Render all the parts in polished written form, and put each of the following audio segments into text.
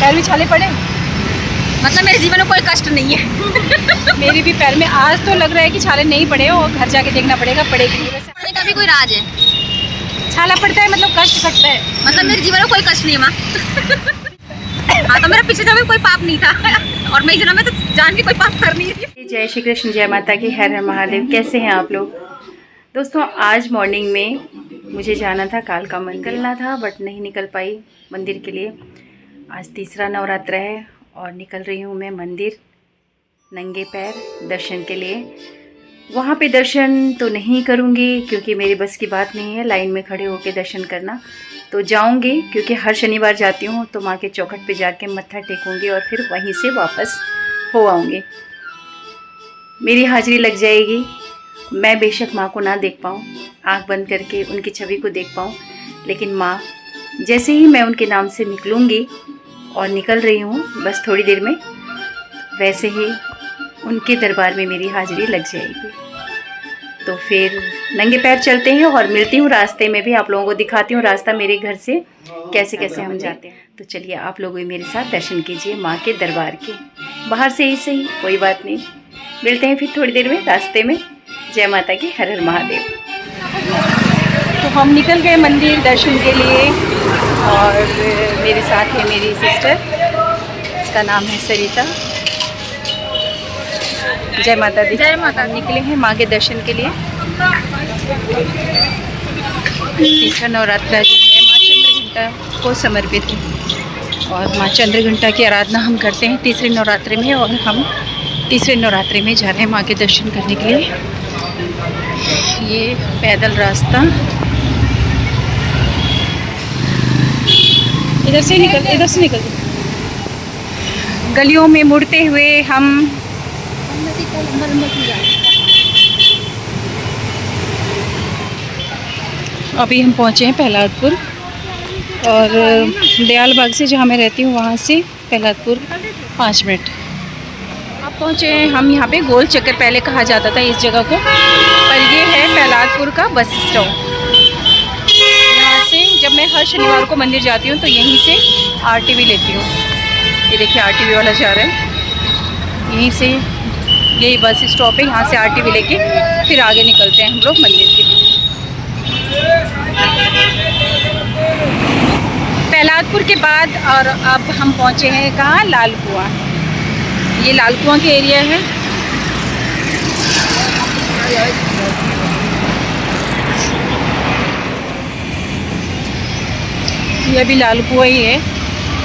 पैर में छाले पड़े? मतलब मेरे जीवन में कोई कष्ट नहीं है। मेरे भी पैर में आज तो लग रहा है कि छाले नहीं पड़े, और घर जाके देखना पड़ेगा पड़ेगी। वैसे पड़ने का भी कोई राज है? छाला पड़ता है मतलब कष्ट सकता है, मतलब मेरे जीवन में कोई कष्ट नहीं है माँ। हाँ, तो मेरा पिछले जन्म में कोई पाप नहीं था और मैं इस जन्म में तो जान के कोई पाप कर नहीं थी। जय श्री कृष्ण, जय माता की, हर हर महादेव। कैसे हैं आप लोग? दोस्तों, आज मॉर्निंग में मुझे जाना था कालका मंदिर, निकलना था बट नहीं निकल पाई मंदिर के लिए। आज तीसरा नवरात्र है और निकल रही हूँ मैं मंदिर नंगे पैर दर्शन के लिए। वहाँ पे दर्शन तो नहीं करूँगी क्योंकि मेरी बस की बात नहीं है लाइन में खड़े होकर दर्शन करना। तो जाऊँगी क्योंकि हर शनिवार जाती हूँ, तो माँ के चौखट पे जाके मत्था टेकूँगी और फिर वहीं से वापस हो आऊँगी। मेरी हाजिरी लग जाएगी। मैं बेशक माँ को ना देख पाऊँ, आँख बंद करके उनकी छवि को देख पाऊँ, लेकिन माँ जैसे ही मैं उनके नाम से निकलूँगी और निकल रही हूँ बस थोड़ी देर में, वैसे ही उनके दरबार में मेरी हाजिरी लग जाएगी। तो फिर नंगे पैर चलते हैं और मिलती हूँ रास्ते में भी, आप लोगों को दिखाती हूँ रास्ता मेरे घर से कैसे कैसे हम जाते हैं। तो चलिए आप लोग भी मेरे साथ दर्शन कीजिए माँ के दरबार के। बाहर से ही सही, कोई बात नहीं। मिलते हैं फिर थोड़ी देर में रास्ते में। जय माता की, हर हर महादेव। तो हम निकल गए मंदिर दर्शन के लिए और मेरे साथ है मेरी सिस्टर, इसका नाम है सरिता। जय माता दी। जय माता। निकले हैं माँ के दर्शन के लिए। तीसरा नवरात्रा जो है माँ चंद्रघंटा को समर्पित है और माँ चंद्रघंटा की आराधना हम करते हैं तीसरे नवरात्रि में, और हम तीसरे नवरात्रि में जा रहे हैं माँ के दर्शन करने के लिए। ये पैदल रास्ता इधर से निकल गलियों में मुड़ते हुए हम अभी हम पहुँचे हैं प्रहलादपुर, और दयाल बाग से जहाँ मैं रहती हूँ वहाँ से प्रहलादपुर 5 मिनट। अब पहुँचे हैं हम यहाँ पे गोल चक्कर पहले कहा जाता था इस जगह को, पर ये है प्रहलादपुर का बस स्टॉप। यहाँ से जब मैं हर शनिवार को मंदिर जाती हूँ तो यहीं से आरटीवी लेती हूँ। ये देखिए आरटीवी वाला जा रहा है, यहीं से यही बस स्टॉप है। यहाँ से आरटीवी लेके फिर आगे निकलते हैं हम लोग मंदिर के लिए। प्रहलादपुर के बाद और अब हम पहुँचे हैं कहाँ? लाल कुआं। ये लाल कुआं के एरिया है। ये भी लाल कुआं ही है,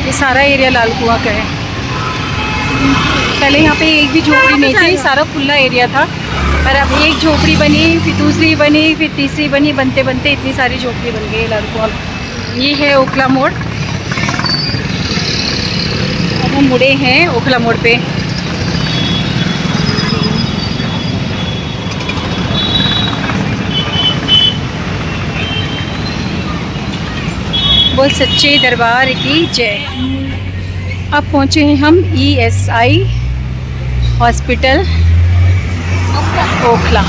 ये सारा एरिया लाल कुआं का है। पहले यहाँ पे एक भी झोपड़ी नहीं थी, सारा खुला एरिया था, पर अब एक झोपड़ी बनी, फिर दूसरी बनी, फिर तीसरी बनी, बनते बनते इतनी सारी झोपड़ी बन गई लाल कुआं। ये है ओखला मोड़। अब हम मुड़े हैं ओखला मोड़ पे। बोल सच्चे दरबार की जय। अब पहुँचे हैं हम ESI हॉस्पिटल ओखला,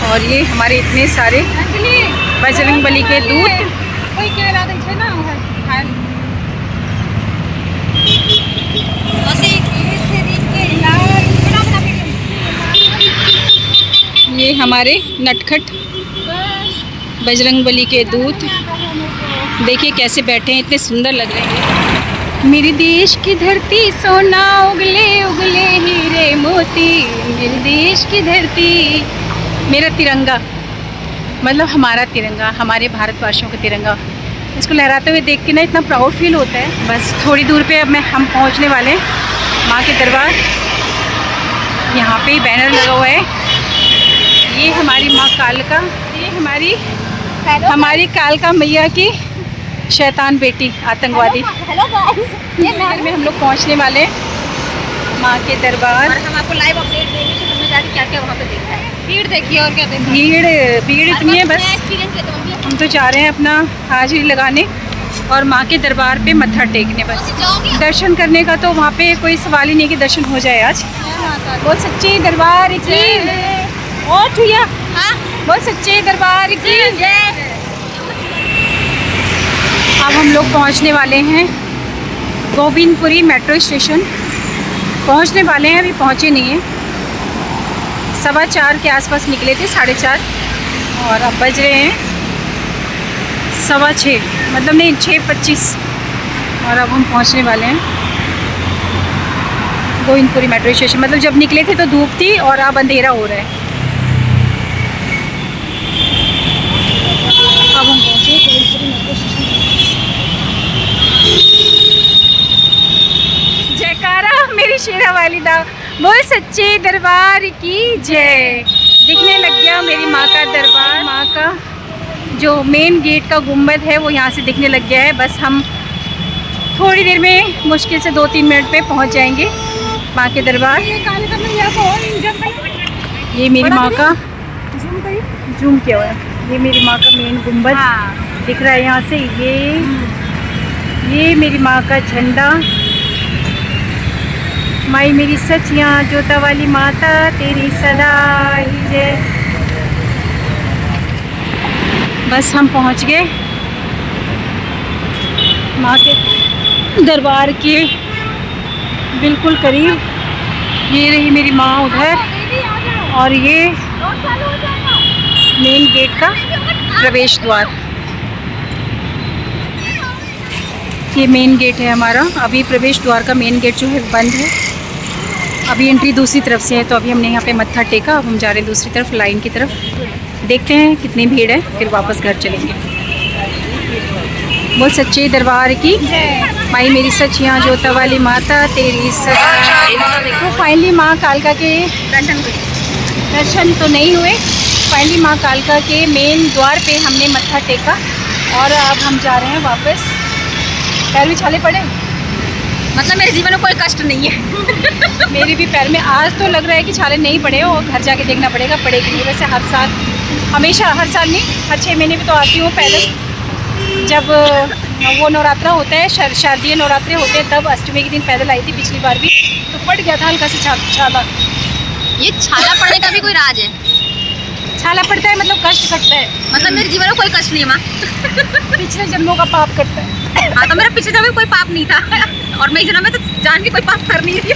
और ये हमारे इतने सारे बजरंगबली के दूत। ये हमारे नटखट बजरंगबली के दूत, देखिए कैसे बैठे हैं, इतने सुंदर लग रहे हैं। मेरे देश की धरती सोना उगले उगले हीरे मोती, मेरे देश की धरती। मेरा तिरंगा मतलब हमारा तिरंगा, हमारे भारतवासियों का तिरंगा, इसको लहराते हुए देख के ना इतना प्राउड फील होता है। बस थोड़ी दूर पे अब हम पहुंचने वाले हैं माँ के दरबार। यहाँ पे बैनर लगा हुआ है, ये हमारी माँ कालका, ये हमारी कालका मैया की शैतान बेटी आतंकवादी। हेलो गाइस, ये में हम लोग पहुंचने वाले हैं माँ के दरबार, और हम आपको लाइव अपडेट देंगे कि हमने जाके क्या क्या वहाँ पे देखा है। भीड़ देखिए और क्या देखा। भीड़ इतनी है, बस एक्सपीरियंस लेते होंगे। हम तो जा रहे हैं अपना हाजिरी लगाने और माँ के दरबार पे मत्था टेकने। बस दर्शन करने का तो वहाँ पे कोई सवाल ही नहीं कि दर्शन हो जाए आज। बहुत सच्चे दरबार की और चुया, बहुत सच्चे दरबार की जय। अब हम लोग पहुंचने वाले हैं गोविंदपुरी मेट्रो स्टेशन। पहुंचने वाले हैं, अभी पहुंचे नहीं हैं। 4:15 के आसपास निकले थे, 4:30, और अब बज रहे हैं 6:15, मतलब नहीं 6:25, और अब हम पहुंचने वाले हैं गोविंदपुरी मेट्रो स्टेशन। मतलब जब निकले थे तो धूप थी और अब अंधेरा हो रहा है। अब हम पहुंचे गोविंदपुरी मेट्रो स्टेशन। जयकारा मेरी शेरा वालिदा, बोल सच्चे दरबार की जय। दिखने लग गया मेरी माँ का दरबार। माँ का जो मेन गेट का गुम्बद है वो यहाँ से दिखने लग गया है। बस हम थोड़ी देर में, मुश्किल से 2-3 मिनट में पहुँच जाएंगे माँ के दरबार। ये मेरी माँ का जूम किया हुआ है, ये मेरी माँ का मेन गुम्बद दिख रहा है यहाँ से। ये मेरी माँ का झंडा। माई मेरी सचियाँ जोता वाली माता तेरी सदा ही जय। बस हम पहुँच गए माँ के दरबार के बिल्कुल करीब। ये रही मेरी माँ उधर, और ये मेन गेट का प्रवेश द्वार। ये मेन गेट है हमारा। अभी प्रवेश द्वार का मेन गेट जो है बंद है, अभी एंट्री दूसरी तरफ से है। तो अभी हमने यहाँ पे मत्था टेका, अब हम जा रहे हैं दूसरी तरफ, लाइन की तरफ। देखते हैं कितनी भीड़ है, फिर वापस घर चलेंगे। बोल सच्चे दरबार की माई मेरी सचियाँ जोता वाली माता तेरी सदा। तो फाइनली माँ कालका के दर्शन तो नहीं हुए। फाइनली माँ कालका के मेन द्वार पे हमने मत्था टेका, और अब हम जा रहे हैं वापस। पैर भी छाले पड़े, मतलब मेरे जीवन में कोई कष्ट नहीं है। मेरे भी पैर में आज तो लग रहा है कि छाले नहीं पड़े, और घर जाके देखना पड़ेगा पड़े कि नहीं। वैसे हर साल, हमेशा, हर साल नहीं, हर 6 महीने में तो आती हूँ पैदल। जब वो नवरात्रा होता है, शारदीय नवरात्रे होते हैं, तब अष्टमी के दिन पैदल आई थी पिछली बार भी, तो पड़ गया था हल्का सा छाला। ये छाला पड़ने का भी कोई राज है? छाला पड़ता है मतलब कष्ट कटता है, मतलब मेरे जीवन में कोई कष्ट नहीं है माँ। पिछले जन्मों का पाप कटता है। हाँ, तो मेरा पिछले जन्म में कोई पाप नहीं था, और मैं इस जन्म में तो जान के कोई पाप कर नहीं रही।